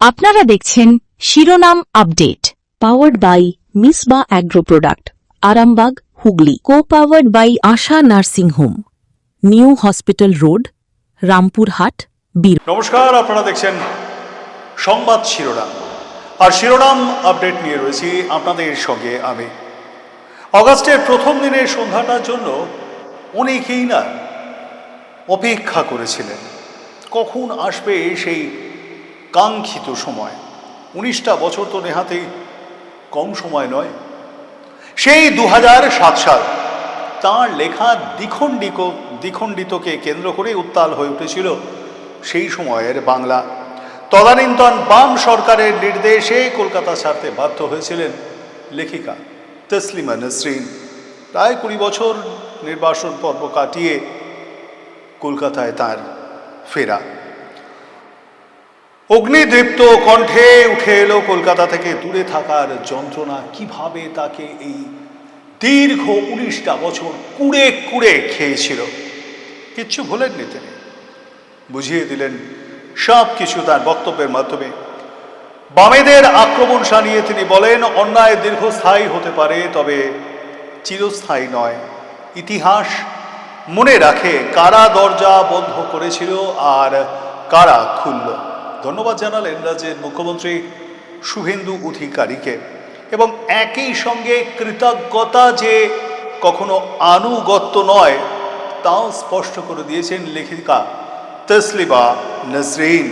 আপনারা দেখছেন শিরোনাম update, powered by Misba agro product, Arambagh, Hooghly. Co powered by Asha nursing home, new hospital road, Rampurhat, বীর। নমস্কার, আপনারা দেখছেন সংবাদ শিরোনাম। আর শিরোনাম আপডেট নিয়ে রয়েছি আপনাদের সঙ্গে আমি। অগাস্টের প্রথম দিনের সন্ধ্যাটার জন্য অনেকেই না অপেক্ষা করেছিলেন, কখন আসবে সেই কাঙ্ক্ষিত সময়। 19টা বছর তো নেহাতেই কম সময় নয়। সেই 2007 সাল তাঁর লেখা দ্বিখণ্ডিতকে কেন্দ্র করে উত্তাল হয়ে উঠেছিল সেই সময়ের বাংলা। তদানীন্তন বাম সরকারের নির্দেশে কলকাতা ছাড়তে বাধ্য হয়েছিলেন লেখিকা তসলিমা নসরিন। প্রায় 20 বছর নির্বাসন পর্ব কাটিয়ে কলকাতায় তার ফেরা। অগ্নিদীপ্ত কণ্ঠে উঠে এলো কলকাতা থেকে দূরে থাকার যন্ত্রণা। কিভাবে তাকে এই দীর্ঘ 19টা বছর কুড়ে কুড়ে খেয়েছিল। কিচ্ছু ভুলেননি তিনি, বুঝিয়ে দিলেন সব কিছু তার বক্তব্যের মাধ্যমে। বামেদের আক্রমণ শানিয়ে তিনি বলেন, অন্যায় দীর্ঘস্থায়ী হতে পারে, তবে চিরস্থায়ী নয়। ইতিহাস মনে রাখে কারা দরজা বন্ধ করেছিল আর কারা খুলল। ধন্যবাদ জানালেন রাজ্যের মুখ্যমন্ত্রী শুভেন্দু অধিকারীকে, এবং একই সঙ্গে কৃতজ্ঞতা যে কখনো আনুগত্য নয় তাও স্পষ্ট করে দিয়েছেন লেখিকা তসলিমা নসরিন।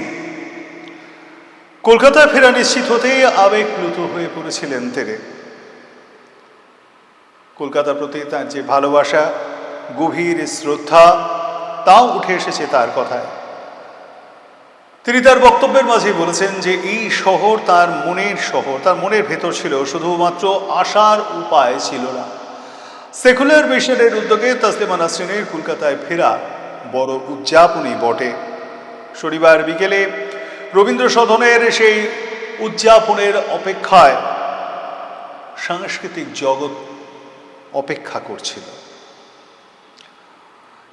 কলকাতায় ফেরা নিশ্চিত হতেই আবেগপ্লুত হয়ে পড়েছিলেন তিনি। কলকাতার প্রতি তার যে ভালোবাসা, গভীর শ্রদ্ধা, তাও উঠে এসেছে তার কথায়। তিনি তার বক্তব্যের মাঝে বলেছেন যে এই শহর তার মনের শহর, তার মনের ভেতর ছিল, শুধুমাত্র আসার উপায় ছিল না। সেকুলার মিশনের উদ্যোগে তসলিমা নসরিনের কলকাতায় ফেরা বড় উদযাপনই বটে। শনিবার বিকেলে রবীন্দ্র সদনের সেই উদযাপনের অপেক্ষায় সাংস্কৃতিক জগৎ অপেক্ষা করছিল,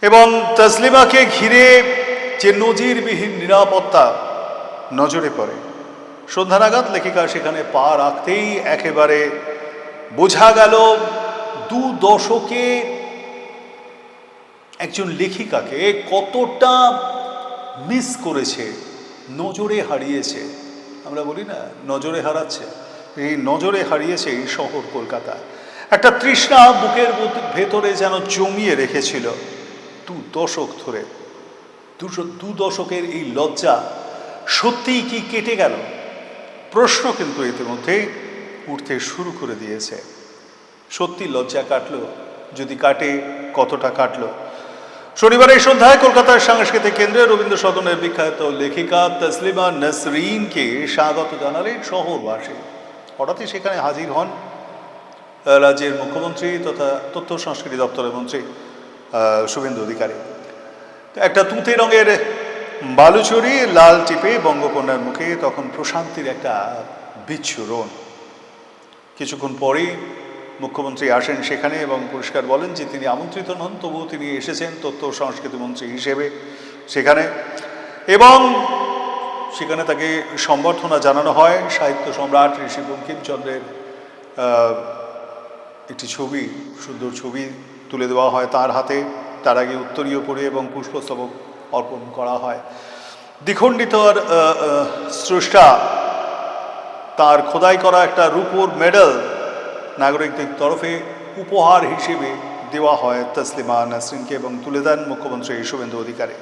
এবং তসলিমাকে ঘিরে যে নজিরবিহীন নিরাপত্তা নজরে পড়ে। সন্ধ্যা নাগাদ লেখিকা সেখানে পা রাখতেই একেবারে বোঝা গেল 2 দশকে একজন লেখিকাকে কতটা মিস করেছে, নজরে হারিয়েছে। আমরা বলি না, নজরে হারাচ্ছে, এই নজরে হারিয়েছে এই শহর কলকাতা। একটা তৃষ্ণা বুকের ভেতরে যেন জমিয়ে রেখেছিল 2 দশক ধরে। 2 দশকের এই লজ্জা সত্যিই কি কেটে গেল? প্রশ্ন কিন্তু ইতিমধ্যে উঠতে শুরু করে দিয়েছে। সত্যি লজ্জা কাটলো? যদি কাটে, কতটা কাটলো? শনিবারের সন্ধ্যায় কলকাতার সাংস্কৃতিক কেন্দ্রে রবীন্দ্র সদনের বিখ্যাত লেখিকা তসলিমা নসরিনকে স্বাগত জানালেন শহরবাসী। হঠাৎই সেখানে হাজির হন রাজ্যের মুখ্যমন্ত্রী তথা তথ্য সংস্কৃতি দপ্তরের মন্ত্রী শুভেন্দু অধিকারী। একটা তুঁতে রঙের বালুচরি লাল টিপে বঙ্গকন্যার মুখে তখন প্রশান্তির একটা বিচ্ছুরণ। কিছুক্ষণ পরেই মুখ্যমন্ত্রী আসেন সেখানে এবং পরিষ্কার বলেন যে তিনি আমন্ত্রিত নন, তবুও তিনি এসেছেন তথ্য সংস্কৃতি মন্ত্রী হিসেবে সেখানে, এবং সেখানে তাকে সম্বর্ধনা জানানো হয়। সাহিত্য সম্রাট ঋষি বঙ্কিমচন্দ্রের একটি ছবি, সুন্দর ছবি তুলে দেওয়া হয় তার হাতে। তার আগে উত্তরীয় পড়ে এবং পুষ্পস্তবক অর্পণ করা হয়। দ্বিখণ্ডিত স্রষ্টা তার খোদাই করা একটা রূপোর মেডেল নাগরিকদের তরফে উপহার হিসেবে দেওয়া হয় তসলিমা নসরিনকে, এবং তুলে দেন মুখ্যমন্ত্রী শুভেন্দু অধিকারী।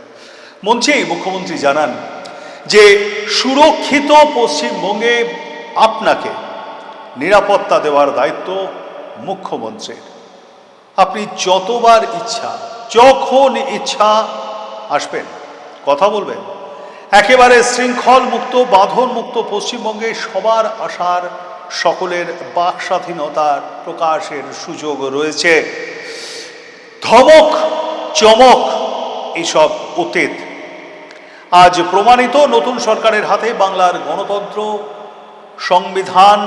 মঞ্চেই মুখ্যমন্ত্রী জানান যে সুরক্ষিত পশ্চিমবঙ্গে আপনাকে নিরাপত্তা দেওয়ার দায়িত্ব মুখ্যমন্ত্রীর। আপনি যতবার ইচ্ছা, যখন ইচ্ছা আসবেন, কথা বলবেন। একেবারে শৃঙ্খল মুক্ত, বাঁধন মুক্ত পশ্চিমবঙ্গে সবার আসার, সকলের বাক স্বাধীনতার প্রকাশের সুযোগ রয়েছে। ধমক চমক এইসব অতীত। আজ প্রমাণিত নতুন সরকারের হাতে বাংলার গণতন্ত্র, সংবিধান,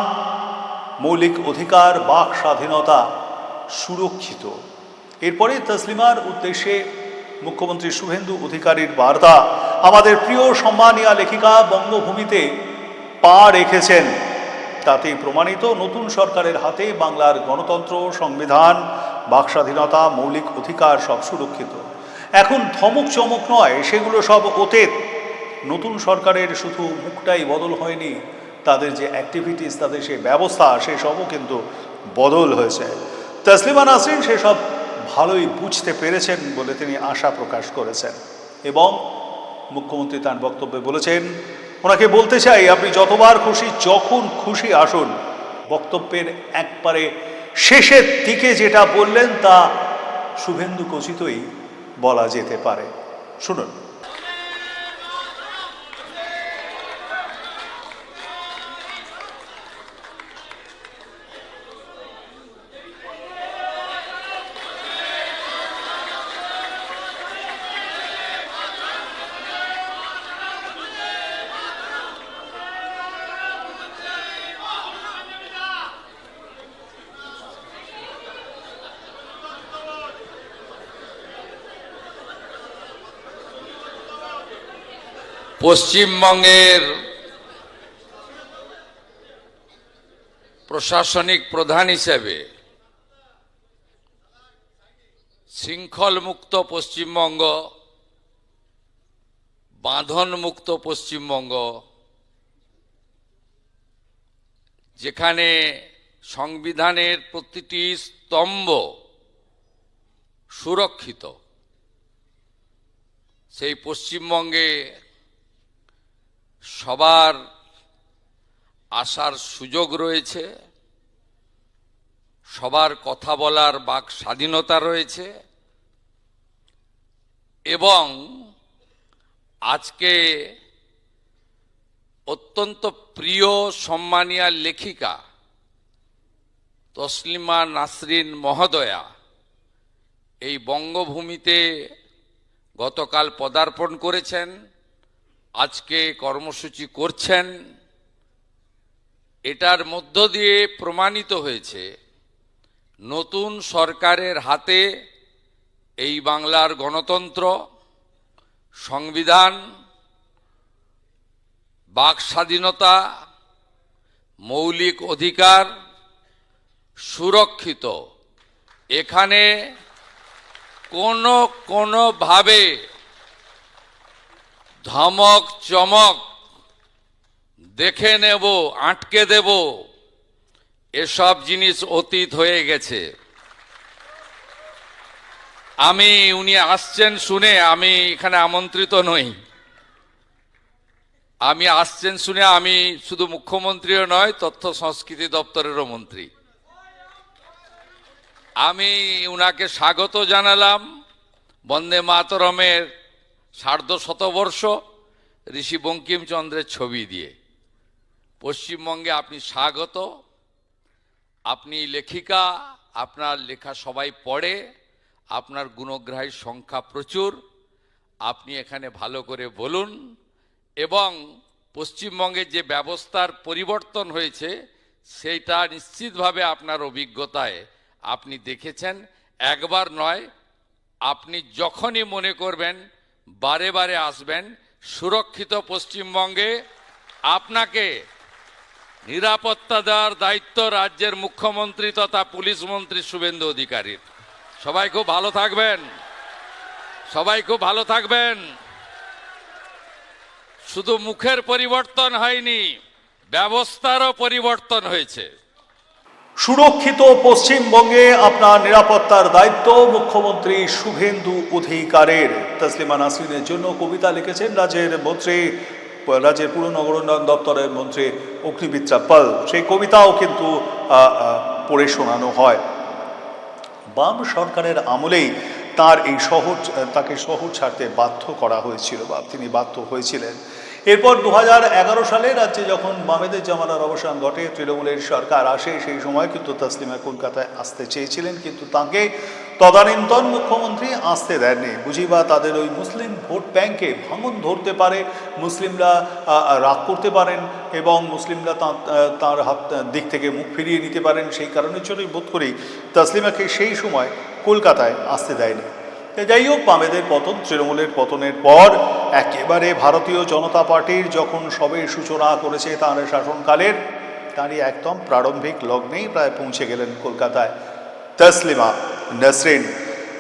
মৌলিক অধিকার, বাক স্বাধীনতা সুরক্ষিত। এরপরে তসলিমার উদ্দেশ্যে মুখ্যমন্ত্রী শুভেন্দু অধিকারীর বার্তা, আমাদের প্রিয় সম্মানীয় লেখিকা বঙ্গভূমিতে পা রেখেছেন তাতেই প্রমাণিত নতুন সরকারের হাতে বাংলার গণতন্ত্র, সংবিধান, বাকস্বাধীনতা, মৌলিক অধিকার সব সুরক্ষিত। এখন ধমক চমক নয়, সেগুলো সব অতীত। নতুন সরকারের শুধু মুখটাই বদল হয়নি, তাদের যে অ্যাক্টিভিটিস, তাদের সেই ব্যবস্থা, সেসবও কিন্তু বদল হয়েছে। তসলিমা নাসরিন সেসব ভালোই বুঝতে পেরেছেন বলে তিনি আশা প্রকাশ করেছেন এবং মুখ্যমন্ত্রী তার বক্তব্যে বলেছেন, ওনাকে বলতে চাই আপনি যতবার খুশি যখন খুশি আসুন। বক্তব্যের একবারে শেষের দিকে যেটা বললেন তা শুভেন্দু খচিতই বলা যেতে পারে। শুনুন। পশ্চিমবঙ্গের প্রশাসনিক প্রধান হিসেবে শৃঙ্খলমুক্ত পশ্চিমবঙ্গ, বাঁধনমুক্ত পশ্চিমবঙ্গ, যেখানে সংবিধানের প্রতিটি স্তম্ভ সুরক্ষিত, সেই পশ্চিমবঙ্গে সবার আসার সুযোগ রয়েছে, সবার কথা বলার বাক স্বাধীনতা রয়েছে এবং আজকে অত্যন্ত প্রিয় সম্মানীয় লেখিকা তসলিমা নাসরিন মহোদয়া এই বঙ্গভূমিতে গতকাল পদার্পণ করেছেন, আজকে কর্মসূচি করছেন। এটার মধ্য দিয়ে প্রমাণিত হয়েছে নতুন সরকারের হাতে এই বাংলার গণতন্ত্র, সংবিধান, বাক স্বাধীনতা, মৌলিক অধিকার সুরক্ষিত। এখানে কোনোভাবে ধমক চমক, দেখে নেব, আটকে দেব, এসব জিনিস অতীত হয়ে গেছে। উনি আসছেন শুনে আমি এখানে আমন্ত্রিত নই। আসছেন শুনে আমি শুধু মুখ্যমন্ত্রীও নয়, তথ্য সংস্কৃতি দপ্তরেরও মন্ত্রী। আমি উনাকে স্বাগত জানালাম বন্দে মাতরমের সার্ধশতবর্ষ ঋষি বঙ্কিমচন্দ্রের ছবি দিয়ে। পশ্চিমবঙ্গে আপনি স্বাগত। আপনি লেখিকা, আপনার লেখা সবাই পড়ে, আপনার গুণগ্রাহীর সংখ্যা প্রচুর। আপনি এখানে ভালো করে বলুন এবং পশ্চিমবঙ্গের যে ব্যবস্থার পরিবর্তন হয়েছে সেইটা নিশ্চিতভাবে আপনার অভিজ্ঞতায় আপনি দেখেছেন, একবার নয়, আপনি যখনই মনে করবেন বারে বারে আসবেন। সুরক্ষিত পশ্চিমবঙ্গে আপনাকে নিরাপত্তা দেওয়ার দায়িত্ব রাজ্যের মুখ্যমন্ত্রী তথা পুলিশ মন্ত্রী শুভেন্দু অধিকারীর। সবাই খুব ভালো থাকবেন, সবাই খুব ভালো থাকবেন। শুধু মুখের পরিবর্তন হয়নি, ব্যবস্থারও পরিবর্তন হয়েছে। সুরক্ষিত পশ্চিমবঙ্গে আপনার নিরাপত্তার দায়িত্ব মুখ্যমন্ত্রী শুভেন্দু অধিকারের। তসলিমা নাসরিনের জন্য কবিতা লিখেছেন রাজ্যের পুর নগর উন্নয়ন দপ্তরের মন্ত্রী অগ্নিমিত্রা পাল। সেই কবিতাও কিন্তু পড়ে শোনানো হয়। বাম সরকারের আমলেই তাকে শহর ছাড়তে বাধ্য করা হয়েছিল বা তিনি বাধ্য হয়েছিলেন। এরপর 2011 সালে রাজ্যে যখন বামেদের জামানার অবসান ঘটে, তৃণমূলের সরকার আসে, সেই সময় কিন্তু তসলিমা কলকাতায় আসতে চেয়েছিলেন, কিন্তু তাকে তদানীন্তন মুখ্যমন্ত্রী আসতে দেননি। বুঝিবা তাদের ওই মুসলিম ভোট ব্যাংকে ভাঙন ধরতে পারে, মুসলিমরা রাগ করতে পারেন এবং মুসলিমরা তাঁর দিক থেকে মুখ ফিরিয়ে নিতে পারেন। সেই কারণের জন্যই বোধ করি তসলিমাকে সেই সময় কলকাতায় আসতে দেয়নি। যাই হোক, বামেদের পতন, তৃণমূলের পতনের পর একেবারে ভারতীয় জনতা পার্টির যখন সবে সূচনা করেছে তার শাসনকালের, তারই একদম প্রারম্ভিক লগ্নেই প্রায় পৌঁছে গেলেন কলকাতায় তসলিমা নাসরিন।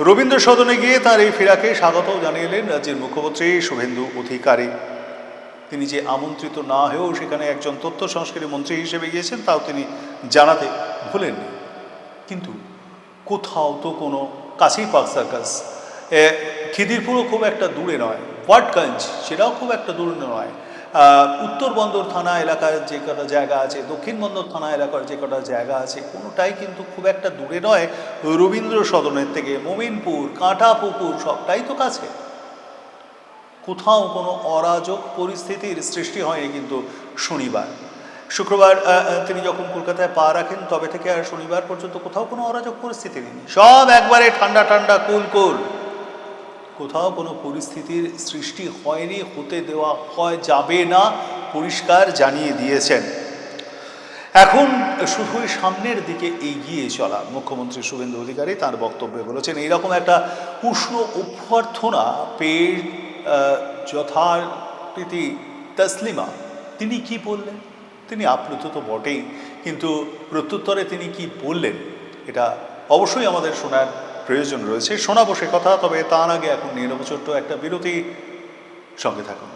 রবীন্দ্র সদনে গিয়ে তার এই ফেরাকে স্বাগত জানিয়েলেন রাজ্যের মুখ্যমন্ত্রী শুভেন্দু অধিকারী। তিনি যে আমন্ত্রিত না হয়েও সেখানে একজন তথ্য সংস্কৃতি মন্ত্রী হিসেবে গিয়েছেন তাও তিনি জানাতে ভুলেননি। কিন্তু কোথাও তো কোনো কাছেই পার্ক সার্কাস, খিদিরপুরও খুব একটা দূরে নয়, ওয়াটগঞ্জ সেটাও খুব একটা দূরে নয়, উত্তর বন্দর থানা এলাকার যে কটা জায়গা আছে, দক্ষিণ বন্দর থানা এলাকার যে কটা জায়গা আছে, কোনোটাই কিন্তু খুব একটা দূরে নয় রবীন্দ্র সদনের থেকে। মোমিনপুর, কাঁটাপুকুর সবটাই তো কাছে। কোথাও কোনো অরাজক পরিস্থিতির সৃষ্টি হয়নি। কিন্তু শুক্রবার তিনি যখন কলকাতায় পা রাখেন তবে থেকে আর শনিবার পর্যন্ত কোথাও কোনো অরাজক পরিস্থিতি নেই, সব একবারে ঠান্ডা ঠান্ডা কুল। কোথাও কোনো পরিস্থিতির সৃষ্টি হয়নি, হতে দেওয়া যাবে না, পরিষ্কার জানিয়ে দিয়েছেন। এখন শুধুই সামনের দিকে এগিয়ে চলা। মুখ্যমন্ত্রী শুভেন্দু অধিকারী তার বক্তব্যে বলেছেন এইরকম একটা উষ্ণ অভ্যর্থনা পেয়ে যথারীতি তসলিমা তিনি কি বললেন, তিনি আপ্লুত তো বটেই, কিন্তু প্রত্যুত্তরে তিনি কি বললেন এটা অবশ্যই আমাদের শোনার প্রয়োজন রয়েছে। শোনাবো সে কথা, তবে তার আগে এখন নিয়ে নেব ছোট্ট একটা বিরতি। সঙ্গে থাকুন।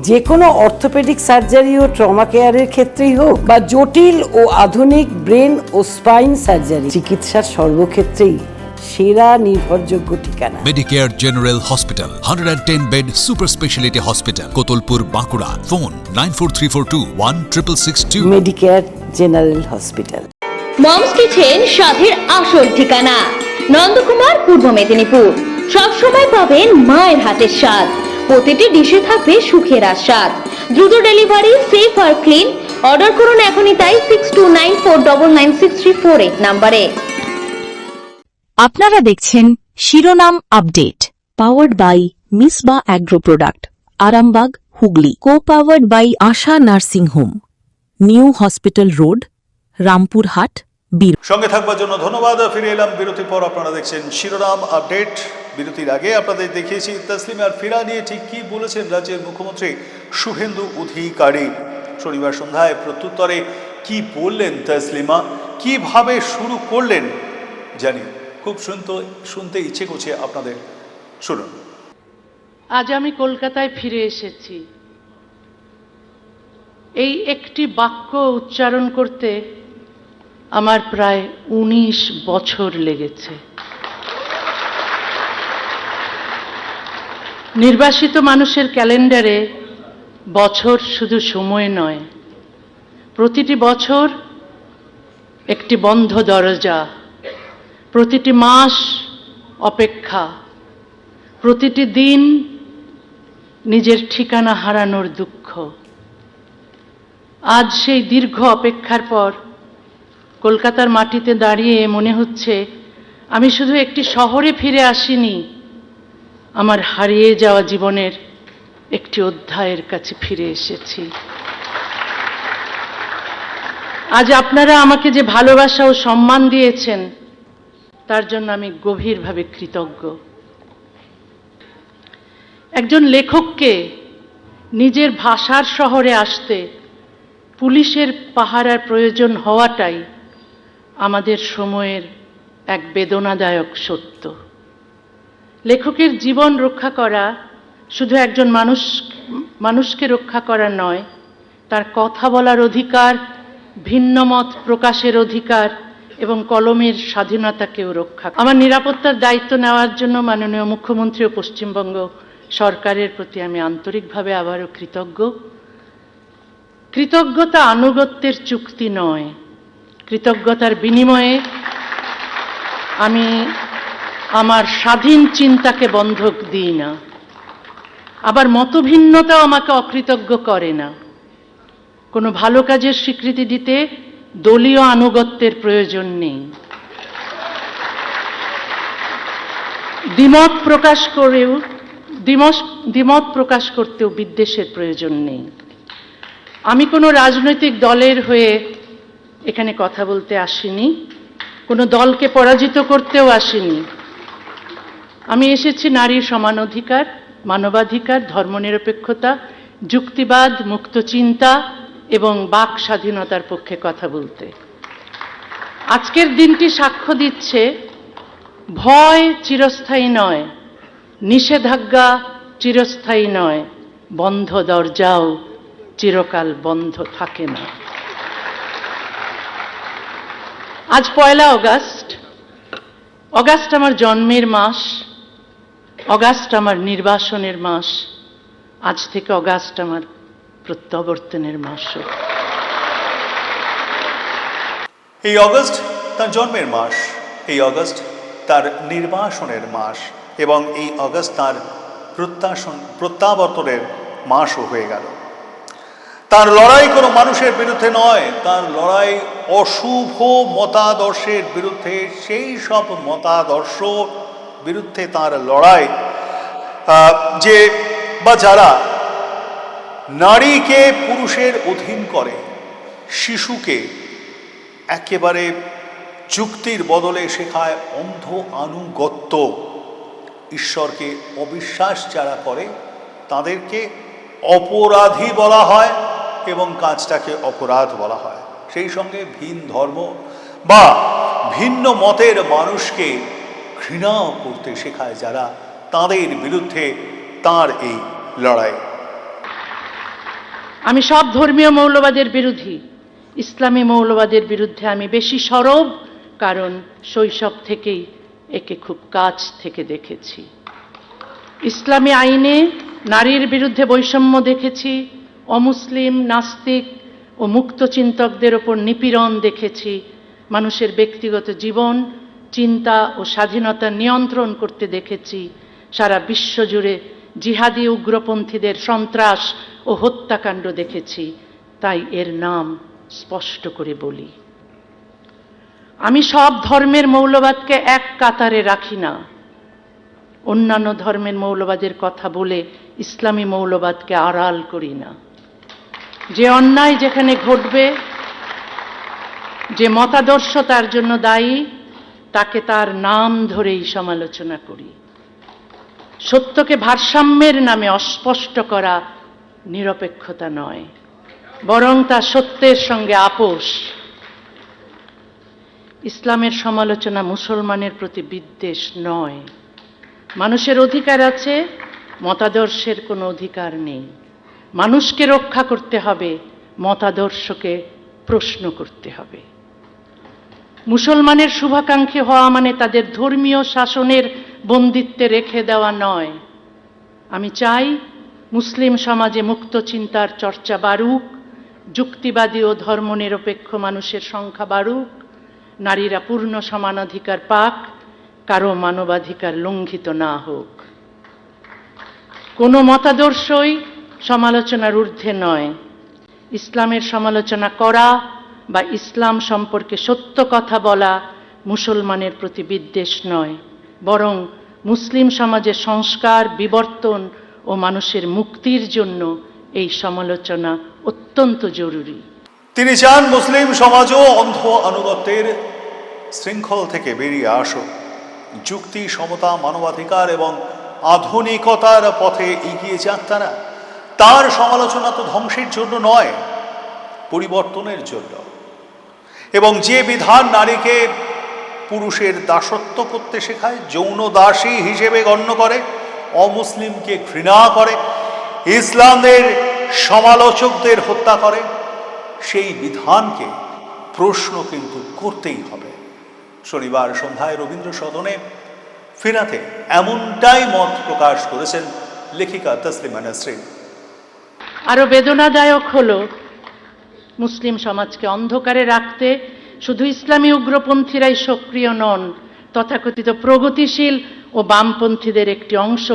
যে কোনো অর্থোপেডিক সার্জারি ও ট্রমা কেয়ারের ক্ষেত্রেই হোক বা জটিল ও আধুনিক ব্রেন ও স্পাইন সার্জারি, চিকিৎসার সর্বক্ষেত্রেই সেরা নির্ভরযোগ্য ঠিকানা Medicare general hospital, 110 bed super speciality hospital, Kotulpur, Bankura. Phone 9434216662। Medicare general hospital. Moms kitchen স্বাদের আসল ঠিকানা, নন্দকুমার, পূর্ব মেদিনীপুর। সবসময় পাবেন মায়ের হাতের স্বাদ, প্রতিটি ডিশে থাকবে সুখের আস্বাদ। দ্রুত ডেলিভারি, সেফ আর ক্লিন। অর্ডার করুন এখনই তাই 6294996348 নম্বরে। আপনারা দেখছেন শিরোনাম update, powered by Misba agro product, Arambagh, Hooghly. Co powered by Asha nursing home, new hospital road, Rampurhat, বীর। সঙ্গে থাকবার জন্য ধন্যবাদ। ফিরে এলাম বিরতির পর। আপনারা দেখছেন শিরোনাম আপডেট। বিরতির আগে আপনাদের দেখিয়েছি তসলিমার ফেরা নিয়ে ঠিক কী বলেছেন রাজ্যের মুখ্যমন্ত্রী শুভেন্দু অধিকারী। শনিবার সন্ধ্যায় প্রত্যুত্তরে কি বললেন তসলিমা, কিভাবে শুরু করলেন জানি খুব শুনতে ইচ্ছে করছে আপনাদের। শুনুন। আজ আমি কলকাতায় ফিরে এসেছি। এই একটি বাক্য উচ্চারণ করতে আমার প্রায় 19 বছর লেগেছে। নির্বাসিত মানুষের ক্যালেন্ডারে বছর শুধু সময় নয়, প্রতিটি বছর একটি বন্ধ দরজা, প্রতিটি মাস অপেক্ষা, প্রতিটি দিন নিজের ঠিকানা হারানোর দুঃখ। আজ সেই দীর্ঘ অপেক্ষার পর কলকাতার মাটিতে দাঁড়িয়ে মনে হচ্ছে আমি শুধু একটি শহরে ফিরে আসিনি, আমার হারিয়ে যাওয়া জীবনের একটি অধ্যায়ের কাছে ফিরে এসেছি। আজ আপনারা আমাকে যে ভালোবাসা ও সম্মান দিয়েছেন তার জন্য আমি গভীরভাবে কৃতজ্ঞ। একজন লেখককে নিজের ভাষার শহরে আসতে পুলিশের পাহারার প্রয়োজন হওয়াটাই আমাদের সময়ের এক বেদনাদায়ক সত্য। লেখকের জীবন রক্ষা করা শুধু একজন মানুষকে রক্ষা করা নয়, তার কথা বলার অধিকার, ভিন্ন মত প্রকাশের অধিকার এবং কলমের স্বাধীনতাকেও রক্ষা। আমার নিরাপত্তার দায়িত্ব নেওয়ার জন্য মাননীয় মুখ্যমন্ত্রী ও পশ্চিমবঙ্গ সরকারের প্রতি আমি আন্তরিকভাবে আবারও কৃতজ্ঞ। কৃতজ্ঞতা আনুগত্যের চুক্তি নয়, কৃতজ্ঞতার বিনিময়ে আমি আমার স্বাধীন চিন্তাকে বন্ধক দিই না, আবার মতভিন্নতাও আমাকে অকৃতজ্ঞ করে না। কোনো ভালো কাজের স্বীকৃতি দিতে দলীয় আনুগত্যের প্রয়োজন নেই, দ্বিমত প্রকাশ করতেও বিদ্বেষের প্রয়োজন নেই। আমি কোনো রাজনৈতিক দলের হয়ে এখানে কথা বলতে আসিনি, কোনো দলকে পরাজিত করতেও আসিনি। আমি এসেছি নারীর সমান অধিকার মানবাধিকার, ধর্মনিরপেক্ষতা, যুক্তিবাদ, মুক্ত চিন্তা এবং বাক স্বাধীনতার পক্ষে কথা বলতে। আজকের দিনটি সাক্ষ্য দিচ্ছে ভয় চিরস্থায়ী নয়, নিষেধাজ্ঞা চিরস্থায়ী নয়, বন্ধ দরজাও চিরকাল বন্ধ থাকে না। আজ 1 অগাস্ট। অগাস্ট আমার জন্মের মাস, অগাস্ট আমার নির্বাসনের মাস, আজ থেকে অগাস্ট আমার প্রত্যাবর্তনের মাসও। এই অগস্ট তার জন্মের মাস, এই অগস্ট তার নির্বাসনের মাস এবং এই অগস্ট তার প্রত্যাবর্তনের মাসও হয়ে গেল। তার লড়াই কোনো মানুষের বিরুদ্ধে নয়, তার লড়াই অশুভ মতাদর্শের বিরুদ্ধে। সেই সব মতাদর্শ বিরুদ্ধে তার লড়াই যে বা যারা নারীকে পুরুষের অধীন করে, শিশুকে একেবারে যুক্তির বদলে শেখায় অন্ধ আনুগত্য, ঈশ্বরকে অবিশ্বাস যারা করে তাদেরকে অপরাধী বলা হয় এবং কাজটাকে অপরাধ বলা হয়। সেই সঙ্গে ভিন ধর্ম বা ভিন্ন মতের মানুষকে ঘৃণাও করতে শেখায় যারা, তাদের বিরুদ্ধে তার এই লড়াই। আমি সব ধর্মীয় মৌলবাদের বিরোধী, ইসলামী মৌলবাদের বিরুদ্ধে আমি বেশি সরব, কারণ শৈশব থেকেই একে খুব কাছ থেকে দেখেছি। ইসলামী আইনে নারীর বিরুদ্ধে বৈষম্য দেখেছি, অমুসলিম, নাস্তিক ও মুক্ত চিন্তকদের ওপর নিপীড়ন দেখেছি, মানুষের ব্যক্তিগত জীবন, চিন্তা ও স্বাধীনতা নিয়ন্ত্রণ করতে দেখেছি, সারা বিশ্বজুড়ে জিহাদি উগ্রপন্থীদের সন্ত্রাস ও হত্যাকাণ্ড দেখেছি। তাই এর নাম স্পষ্ট করে বলি, আমি সব ধর্মের মৌলবাদকে এক কাতারে রাখি না। অন্যান্য ধর্মের মৌলবাদের কথা বলে ইসলামী মৌলবাদকে আড়াল করি না। যে অন্যায় যেখানে ঘটবে, যে মতাদর্শ তার জন্য দায়ী, তাকে তার নাম ধরেই সমালোচনা করি। সত্যকে ভারসাম্যের নামে অস্পষ্ট করা নিরপেক্ষতা নয়, বরং তা সত্যের সঙ্গে আপোষ। ইসলামের সমালোচনা মুসলমানের প্রতি বিদ্বেষ নয়। মানুষের অধিকার আছে, মতাদর্শের কোনো অধিকার নেই। মানুষকে রক্ষা করতে হবে, মতাদর্শকে প্রশ্ন করতে হবে। মুসলমানের শুভাকাঙ্ক্ষী হওয়া মানে তাদের ধর্মীয় শাসনের বন্দিত্বে রেখে দেওয়া নয়। আমি চাই মুসলিম সমাজে মুক্ত চিন্তার চর্চা বাড়ুক, যুক্তিবাদী ও ধর্মনিরপেক্ষ মানুষের সংখ্যা বাড়ুক, নারীরা পূর্ণ সমানাধিকার পাক, কারো মানবাধিকার লঙ্ঘিত না হোক। কোনো মতাদর্শই সমালোচনার ঊর্ধ্বে নয়। ইসলামের সমালোচনা করা বা ইসলাম সম্পর্কে সত্য কথা বলা মুসলমানের প্রতি বিদ্বেষ নয়, বরং মুসলিম সমাজের সংস্কার, বিবর্তন ও মানুষের মুক্তির জন্য এই সমালোচনা অত্যন্ত জরুরি। তিনি চান মুসলিম সমাজও অন্ধ আনুগত্যের শৃঙ্খল থেকে বেরিয়ে আসুক, যুক্তি, সমতা, মানবাধিকার এবং আধুনিকতার পথে এগিয়ে যাক তারা। তার সমালোচনা তো ধ্বংসের জন্য নয়, পরিবর্তনের জন্য। এবং যে বিধান নারীকে পুরুষের দাসত্ব করতে শেখায়, যৌন দাসী হিসেবে গণ্য করে, অমুসলিমকে ঘৃণা করে, ইসলামের সমালোচকদের হত্যা করে, সেই বিধানকে প্রশ্ন কিন্তু করতেই হবে। শনিবার সন্ধ্যায় রবীন্দ্র সদনে ফিরাতে এমনটাই মত প্রকাশ করেছেন লেখিকা তসলিমা নাসরিন। আরো বেদনাদায়ক হলো, মুসলিম সমাজকে অন্ধকারে রাখতে শুধু ইসলামী উগ্রপন্থীরাই সক্রিয় নন, তথাকথিত প্রগতিশীল ও বামপন্থীদের একটি অংশ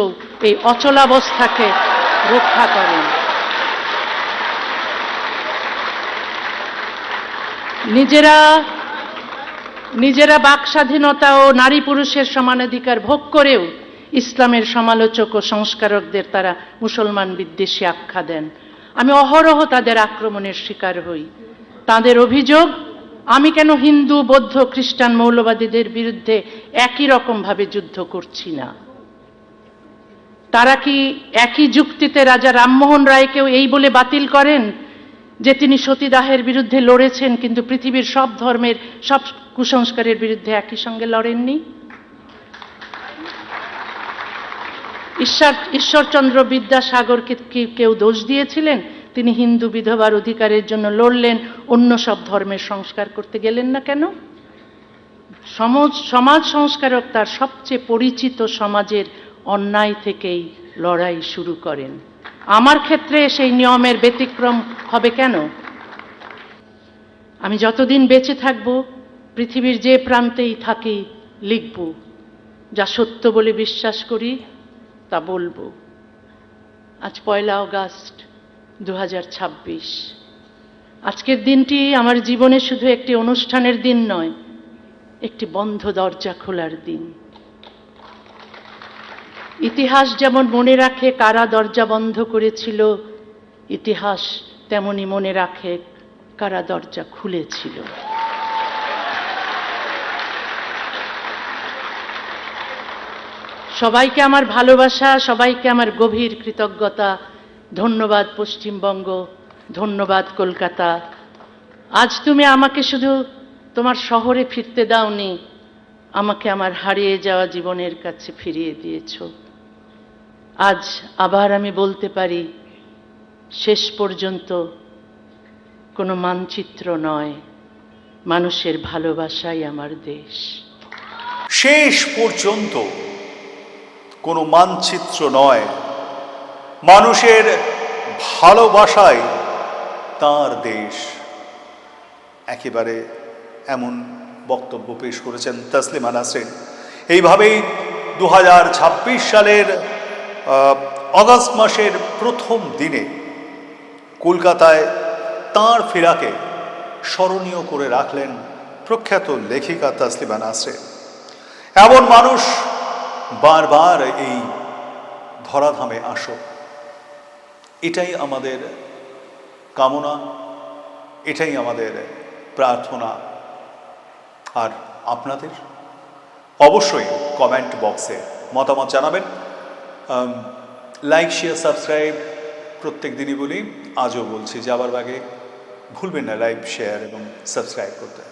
এই অচলাবস্থাকে রক্ষা করেন। নিজেরা বাক স্বাধীনতা ও নারী পুরুষের সমানাধিকার ভোগ করেও ইসলামের সমালোচক ও সংস্কারকদের তারা মুসলমান বিদ্বেষী আখ্যা দেন। আমি অহরহ তাদের আক্রমণের শিকার হই। তাদের অভিযোগ, আমি কেন হিন্দু, বৌদ্ধ, খ্রিস্টান মৌলবাদীদের বিরুদ্ধে একই রকমভাবে যুদ্ধ করছি না। তারা কি একই যুক্তিতে রাজা রামমোহন রায়কেও এই বলে বাতিল করেন যে তিনি সতীদাহের বিরুদ্ধে লড়েছেন কিন্তু পৃথিবীর সব ধর্মের সব কুসংস্কারের বিরুদ্ধে একই সঙ্গে লড়েননি? ঈশ্বরচন্দ্র বিদ্যাসাগরকে কি কেউ দোষ দিয়েছিলেন? তিনি হিন্দু বিধবার অধিকারের জন্য লড়লেন, অন্য সব ধর্মের সংস্কার করতে গেলেন না কেন? সমাজ সংস্কারক তার সবচেয়ে পরিচিত সমাজের অন্যায় থেকেই লড়াই শুরু করেন। আমার ক্ষেত্রে সেই নিয়মের ব্যতিক্রম হবে কেন? আমি যতদিন বেঁচে থাকব পৃথিবীর যে প্রান্তেই থাকি লিখব, যা সত্য বলে বিশ্বাস করি তা বলবো। আজ 1 আগস্ট 2026। আজকের দিনটি আমার জীবনে শুধু একটি অনুষ্ঠানের দিন নয়, একটি বন্ধ দরজা খোলার দিন। ইতিহাস যেমন মনে রাখে কারা দরজা বন্ধ করেছিল, ইতিহাস তেমনি মনে রাখে কারা দরজা খুলেছিল। সবাইকে আমার ভালোবাসা, সবাইকে আমার গভীর কৃতজ্ঞতা। ধন্যবাদ পশ্চিমবঙ্গ, ধন্যবাদ কলকাতা। আজ তুমি আমাকে শুধু তোমার শহরে ফিরতে দাওনি, আমাকে আমার হারিয়ে যাওয়া জীবনের কাছে ফিরিয়ে দিয়েছ। আজ আবার আমি বলতে পারি, শেষ পর্যন্ত কোনো মানচিত্র নয়, মানুষের ভালোবাসাই আমার দেশ। শেষ পর্যন্ত কোনো মানচিত্র নয়, মানুষের ভালোবাসাই তার দেশ। একেবারে এমন বক্তব্য পেশ করেছেন তসলিমা নাসরিন। এইভাবেই 2026 সালের আগস্ট মাসের প্রথম দিনে কলকাতায় তাঁর ফেরাকে স্মরণীয় করে রাখলেন প্রখ্যাত লেখিকা তসলিমা নাসরিন। এমন মানুষ বারবার এই ধরাধামে আসো, এটাই আমাদের কামনা, এটাই আমাদের প্রার্থনা। আর আপনাদের অবশ্যই কমেন্ট বক্সে মতামত জানাবেন। লাইক, শেয়ার, সাবস্ক্রাইব প্রত্যেক দিনই বলি, আজও বলছি, যাবার আগে ভুলবেন না লাইক, শেয়ার এবং সাবস্ক্রাইব করতে।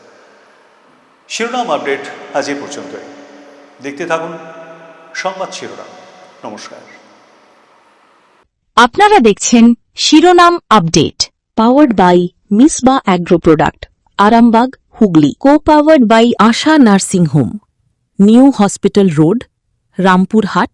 শিরোনাম আপডেট আজ এ পর্যন্তই। দেখতে থাকুন সংবাদ শিরোনাম। নমস্কার। আপনারা দেখছেন শিরোনাম update, powered by Misba agro product, Arambagh, Hooghly. Co-powered by Asha nursing home, new hospital road, Rampurhat,